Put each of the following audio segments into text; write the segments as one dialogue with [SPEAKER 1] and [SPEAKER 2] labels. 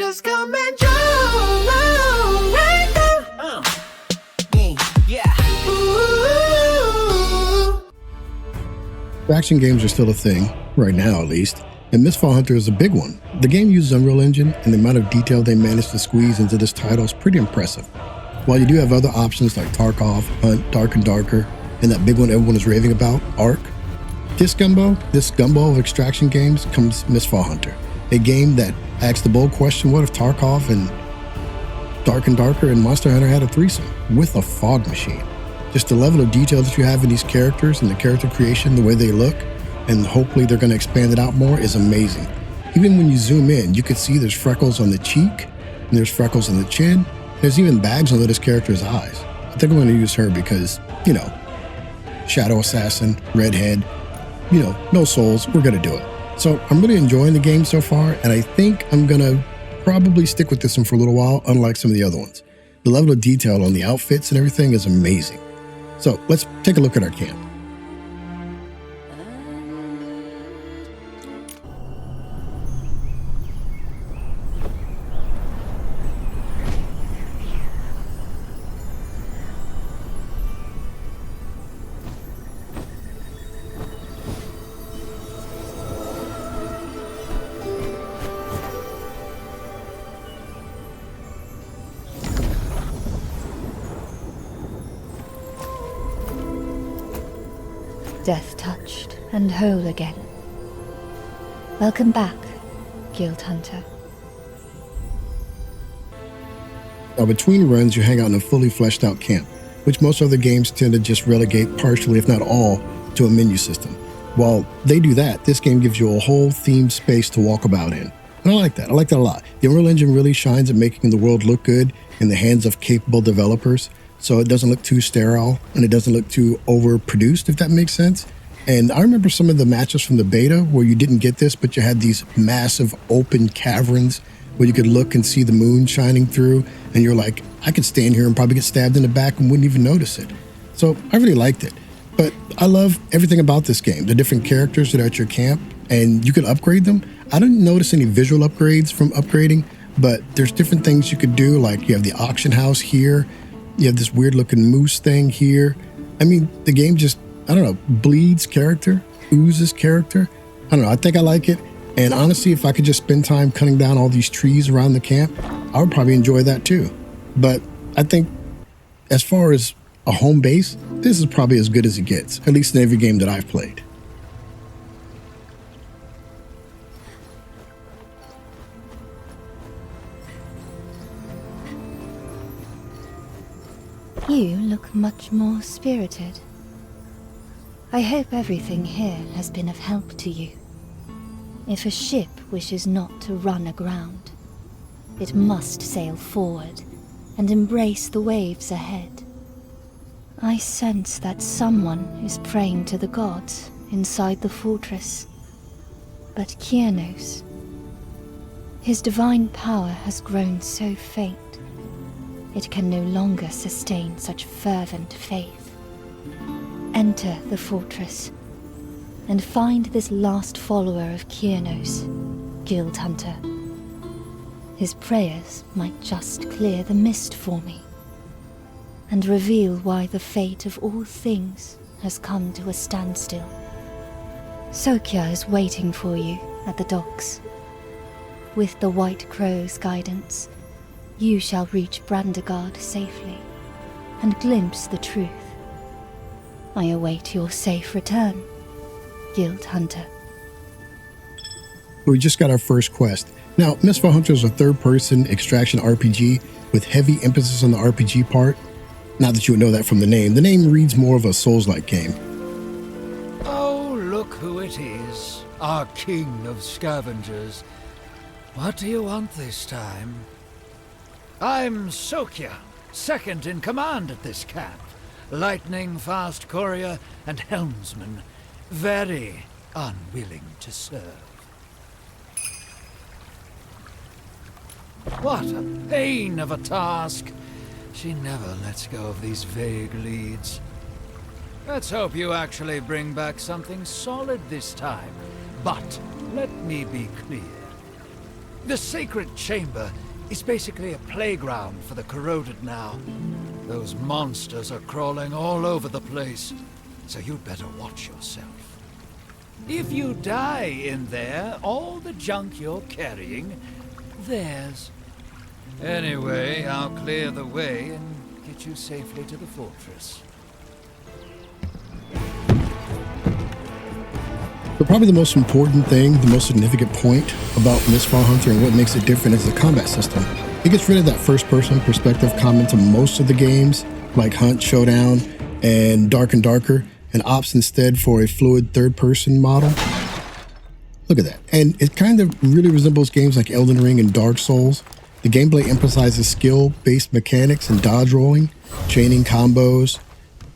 [SPEAKER 1] just come and join right now.
[SPEAKER 2] Yeah.
[SPEAKER 1] Ooh.
[SPEAKER 3] Action games are still a thing, right now at least, and Mistfall Hunter is a big one. The game uses Unreal Engine, and the amount of detail they managed to squeeze into this title is pretty impressive. While you do have other options like Tarkov, Hunt, Dark and Darker, and that big one everyone is raving about, Ark, this gumbo of extraction games comes Mistfall Hunter, a game that asks the bold question, what if Tarkov and Dark and Darker and Monster Hunter had a threesome with a fog machine? Just the level of detail that you have in these characters and the character creation, the way they look, and hopefully they're going to expand it out more, is amazing. Even when you zoom in, you can see there's freckles on the cheek, and there's freckles on the chin. There's even bags under this character's eyes. I think I'm going to use her because, you know, Shadow Assassin, redhead, you know, no souls, we're going to do it. So I'm really enjoying the game so far, and I think I'm going to probably stick with this one for a little while, unlike some of the other ones. The level of detail on the outfits and everything is amazing. So let's take a look at our camp.
[SPEAKER 4] Death touched and whole again. Welcome back, Guild Hunter.
[SPEAKER 3] Now, between runs, you hang out in a fully fleshed out camp, which most other games tend to just relegate partially, if not all, to a menu system. While they do that, this game gives you a whole themed space to walk about in. And I like that. I like that a lot. The Unreal Engine really shines at making the world look good in the hands of capable developers, so it doesn't look too sterile and it doesn't look too overproduced, if that makes sense. And I remember some of the matches from the beta where you didn't get this, but you had these massive open caverns where you could look and see the moon shining through, and you're like, I could stand here and probably get stabbed in the back and wouldn't even notice it. So I really liked it. But I love everything about this game, the different characters that are at your camp, and you can upgrade them. I didn't notice any visual upgrades from upgrading, but there's different things you could do, like you have the auction house here, you have this weird looking moose thing here. I mean, the game just, I don't know, bleeds character, oozes character. I don't know, I think I like it. And honestly, if I could just spend time cutting down all these trees around the camp, I would probably enjoy that too. But I think as far as a home base, this is probably as good as it gets, at least in every game that I've played.
[SPEAKER 4] You look much more spirited. I hope everything here has been of help to you. If a ship wishes not to run aground, it must sail forward and embrace the waves ahead. I sense that someone is praying to the gods inside the fortress. But Kiernos, his divine power has grown so faint, it can no longer sustain such fervent faith. Enter the fortress and find this last follower of Kiernos, Guild Hunter. His prayers might just clear the mist for me and reveal why the fate of all things has come to a standstill. Sokya is waiting for you at the docks. With the White Crow's guidance, you shall reach Brandegard safely and glimpse the truth. I await your safe return, Guild Hunter.
[SPEAKER 3] We just got our first quest. Now, Mistfall Hunter is a third-person extraction RPG with heavy emphasis on the RPG part. Not that you would know that from the name. The name reads more of a Souls-like game.
[SPEAKER 2] Oh, look who it is, our king of scavengers. What do you want this time? I'm Sokya, second in command at this camp. Lightning-fast courier and helmsman, very unwilling to serve. What a pain of a task. She never lets go of these vague leads. Let's hope you actually bring back something solid this time. But let me be clear. The sacred chamber is basically a playground for the corroded now. Those monsters are crawling all over the place, so you'd better watch yourself. If you die in there, all the junk you're carrying, theirs. Anyway, I'll clear the way and get you safely to the fortress.
[SPEAKER 3] But probably the most important thing, the most significant point about Mistfall Hunter and what makes it different is the combat system. It gets rid of that first-person perspective common to most of the games, like Hunt, Showdown, and Dark and Darker, and opts instead for a fluid third-person model. Look at that. And it kind of really resembles games like Elden Ring and Dark Souls. The gameplay emphasizes skill-based mechanics and dodge rolling, chaining combos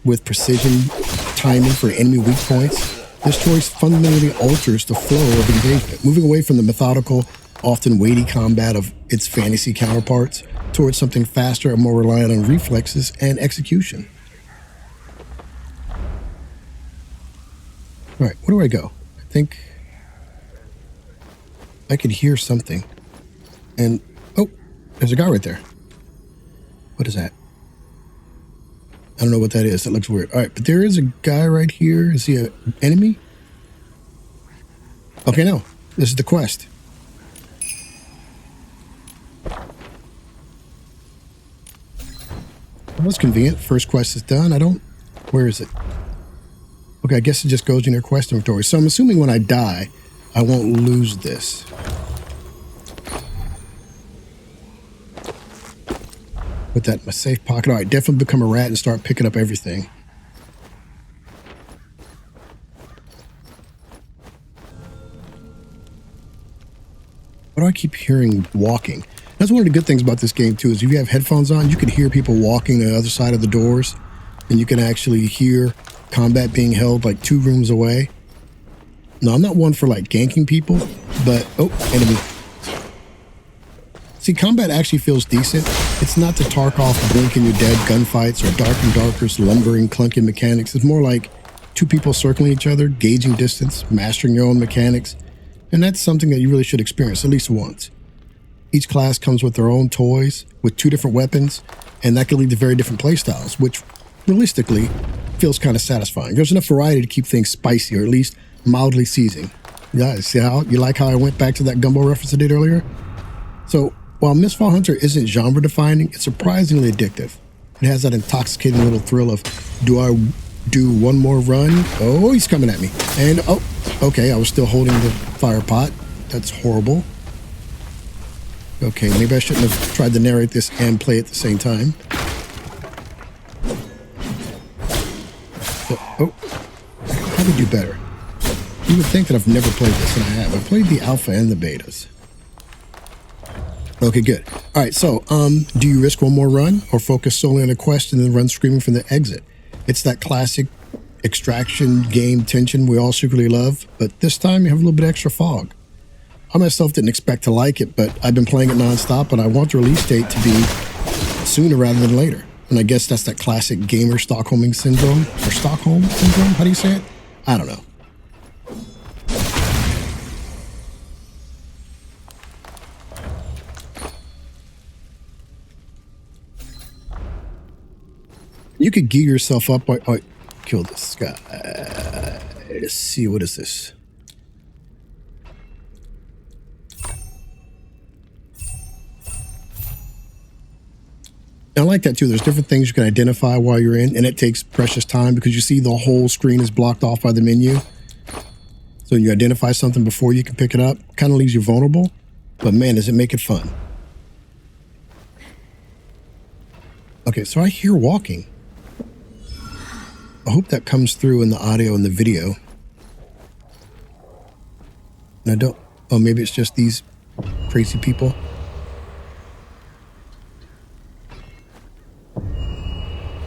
[SPEAKER 3] with precision timing for enemy weak points. This choice fundamentally alters the flow of engagement, moving away from the methodical, often weighty combat of its fantasy counterparts towards something faster and more reliant on reflexes and execution. All right, where do I go? I think I could hear something. And, oh, there's a guy right there. What is that? I don't know what that is. That looks weird. All right, but there is a guy right here. Is he an enemy? Okay, no. This is the quest. That was convenient. First quest is done. Where is it? Okay, I guess it just goes in your quest inventory. So I'm assuming when I die, I won't lose this. Put that in my safe pocket. All right, definitely become a rat and start picking up everything. Why do I keep hearing walking? That's one of the good things about this game, too, is if you have headphones on, you can hear people walking on the other side of the doors, and you can actually hear combat being held like 2 rooms away. No, I'm not one for like ganking people, but, oh, enemy. See, combat actually feels decent. It's not the Tarkov blink and you're dead gunfights or Dark and Darker's lumbering, clunky mechanics. It's more like 2 people circling each other, gauging distance, mastering your own mechanics. And that's something that you really should experience at least once. Each class comes with their own toys, with 2 different weapons, and that can lead to very different playstyles, which realistically feels kind of satisfying. There's enough variety to keep things spicy, or at least mildly seasoned. Yeah, see how you like how I went back to that gumbo reference I did earlier? So, while Mistfall Hunter isn't genre-defining, it's surprisingly addictive. It has that intoxicating little thrill of, do I do one more run? Oh, he's coming at me. And, oh, okay, I was still holding the fire pot. That's horrible. Okay, maybe I shouldn't have tried to narrate this and play at the same time. So, oh, how do we do better? You would think that I've never played this, and I have. I've played the alpha and the betas. Okay, good. All right, so, do you risk one more run or focus solely on a quest and then run screaming from the exit? It's that classic extraction game tension we all secretly love, but this time you have a little bit extra fog. I myself didn't expect to like it, but I've been playing it nonstop, and I want the release date to be sooner rather than later. And I guess that's that classic gamer Stockholming syndrome, or Stockholm syndrome, how do you say it? I don't know. You could gear yourself up by... Oh, kill this guy. Let's see, what is this? I like that too. There's different things you can identify while you're in, and it takes precious time because you see the whole screen is blocked off by the menu. So you identify something before you can pick it up. Kind of leaves you vulnerable, but man, does it make it fun. Okay, so I hear walking. I hope that comes through in the audio and the video. And I don't... Oh, maybe it's just these crazy people.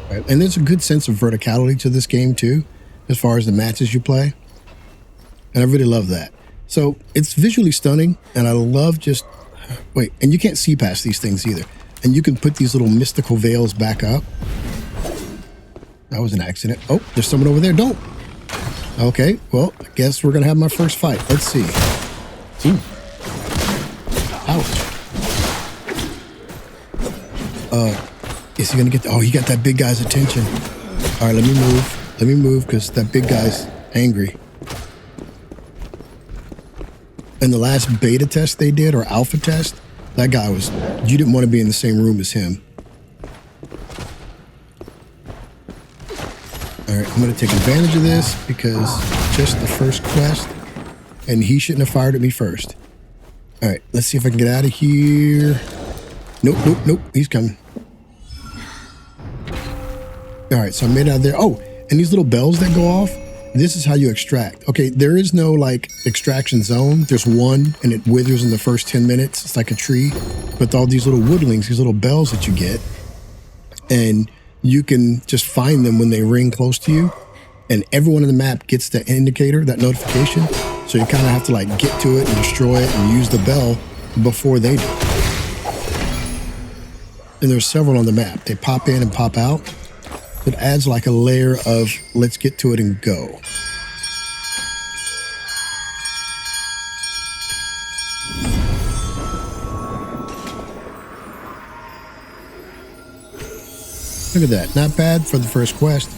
[SPEAKER 3] Right. And there's a good sense of verticality to this game, too, as far as the matches you play. And I really love that. So it's visually stunning, and I love just... Wait, and you can't see past these things either. And you can put these little mystical veils back up. That was an accident. Oh, there's someone over there. Don't. Okay, well, I guess we're going to have my first fight. Let's see. Ooh. Ouch. Is he gonna get oh, he got that big guy's attention. All right, let me move. Let me move because that big guy's angry. In the last beta test they did, or alpha test, that guy was, you didn't want to be in the same room as him. All right, I'm going to take advantage of this because just the first quest, and he shouldn't have fired at me first. All right, let's see if I can get out of here. Nope, nope, nope, he's coming. All right, so I made it out of there. Oh, and these little bells that go off, this is how you extract. Okay, there is no like extraction zone. There's one and it withers in the first 10 minutes. It's like a tree with all these little woodlings, these little bells that you get. And you can just find them when they ring close to you. And everyone in the map gets the indicator, that notification. So you kind of have to like get to it and destroy it and use the bell before they do. And there's several on the map. They pop in and pop out. It adds like a layer of let's get to it and go. Look at that. Not bad for the first quest.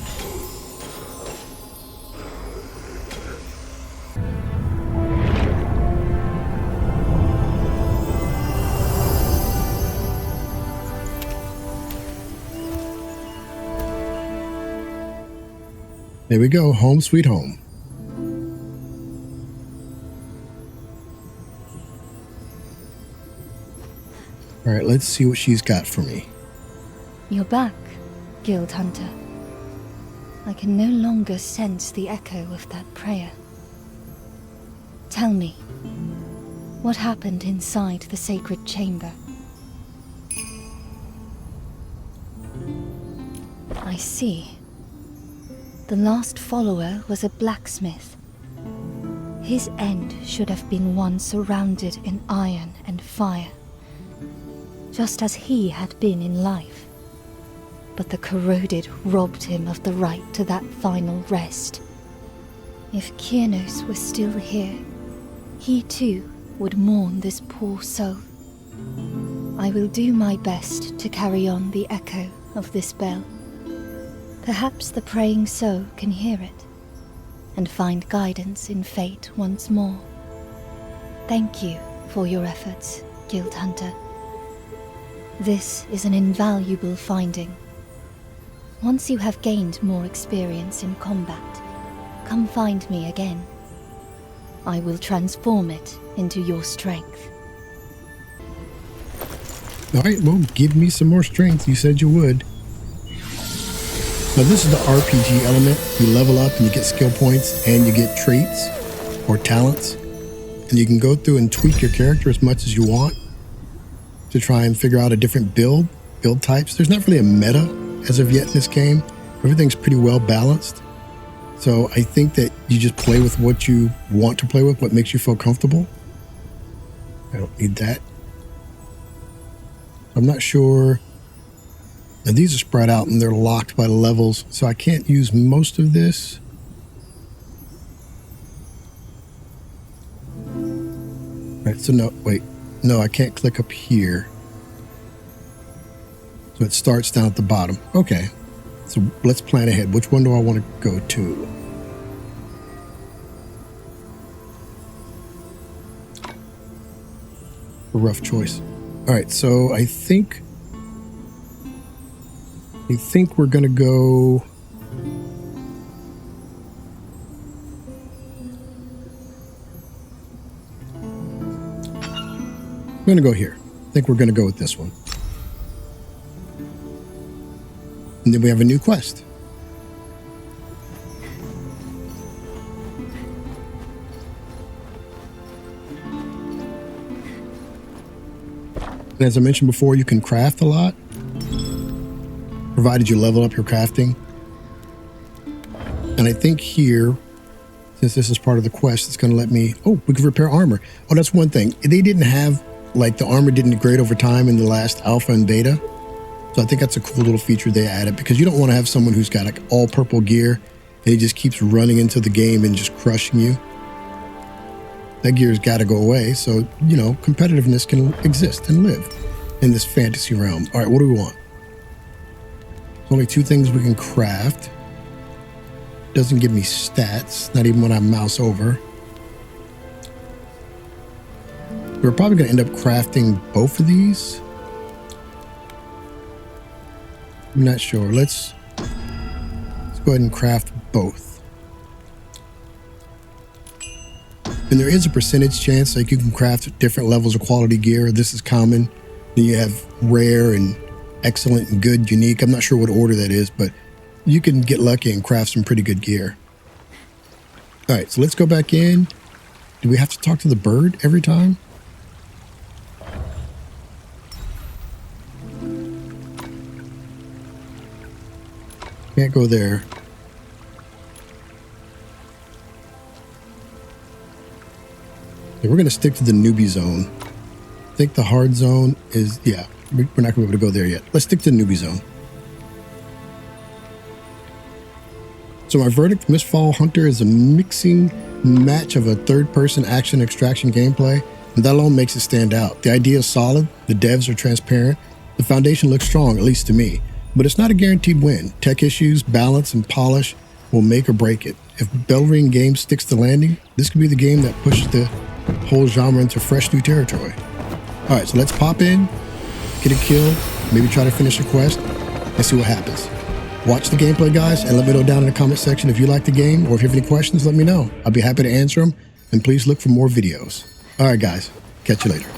[SPEAKER 3] There we go, home sweet home. All right, let's see what she's got for me.
[SPEAKER 4] You're back, Guild Hunter. I can no longer sense the echo of that prayer. Tell me, what happened inside the sacred chamber? I see. The last follower was a blacksmith. His end should have been one surrounded in iron and fire, just as he had been in life. But the corroded robbed him of the right to that final rest. If Kiernos was still here, he too would mourn this poor soul. I will do my best to carry on the echo of this bell. Perhaps the praying soul can hear it, and find guidance in fate once more. Thank you for your efforts, Guild Hunter. This is an invaluable finding. Once you have gained more experience in combat, come find me again. I will transform it into your strength.
[SPEAKER 3] All right, well, give me some more strength. You said you would. Now this is the RPG element. You level up and you get skill points and you get traits or talents. And you can go through and tweak your character as much as you want to try and figure out a different build types. There's not really a meta as of yet in this game. Everything's pretty well balanced. So I think that you just play with what you want to play with, what makes you feel comfortable. I don't need that. I'm not sure. Now these are spread out and they're locked by the levels, so I can't use most of this. Right, so no, wait. No, I can't click up here. So it starts down at the bottom. Okay, so let's plan ahead. Which one do I want to go to? A rough choice. All right, so I think we're gonna go. I'm gonna go here. I think we're gonna go with this one. And then we have a new quest. And as I mentioned before, you can craft a lot, provided you level up your crafting. And I think here, since this is part of the quest, it's going to let me, oh, we can repair armor. Oh, that's one thing. They didn't have, like, the armor didn't degrade over time in the last alpha and beta. So I think that's a cool little feature they added, because you don't want to have someone who's got like all purple gear and he just keeps running into the game and just crushing you. That gear's got to go away. So, competitiveness can exist and live in this fantasy realm. All right, what do we want? There's only 2 things we can craft. Doesn't give me stats, not even when I mouse over. We're probably going to end up crafting both of these. I'm not sure. Let's go ahead and craft both. And there is a percentage chance like you can craft different levels of quality gear. This is common. Then you have rare and excellent and good, unique. I'm not sure what order that is, but you can get lucky and craft some pretty good gear. All right, so let's go back in. Do we have to talk to the bird every time? Can't go there. Okay, we're going to stick to the newbie zone. I think the hard zone is, yeah, we're not going to be able to go there yet. Let's stick to the newbie zone. So my verdict, Mistfall Hunter is a mixing match of a third-person action extraction gameplay, and that alone makes it stand out. The idea is solid, the devs are transparent, the foundation looks strong, at least to me, but it's not a guaranteed win. Tech issues, balance, and polish will make or break it. If Bell Ring Games sticks to landing, this could be the game that pushes the whole genre into fresh new territory. All right, so let's pop in, get a kill, maybe try to finish a quest, and see what happens. Watch the gameplay, guys, and let me know down in the comment section if you like the game, or if you have any questions, let me know. I'll be happy to answer them, and please look for more videos. All right, guys, catch you later.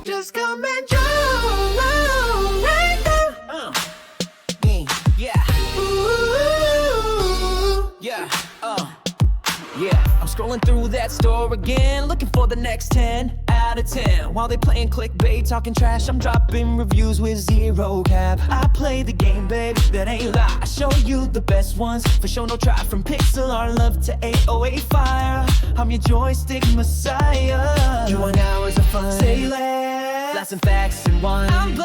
[SPEAKER 1] Just come and join right now.
[SPEAKER 5] Yeah.
[SPEAKER 1] Ooh.
[SPEAKER 5] Yeah. Yeah. I'm scrolling through that store again, looking for the next 10 out of 10. While they playing clickbait, talking trash, I'm dropping reviews with zero cap. I play the game, babe, that ain't lie. I show you the best ones, for sure no try. From pixel art love to 808 fire, I'm your joystick messiah. 21 hours of fun, say less, blasting facts and wine. I'm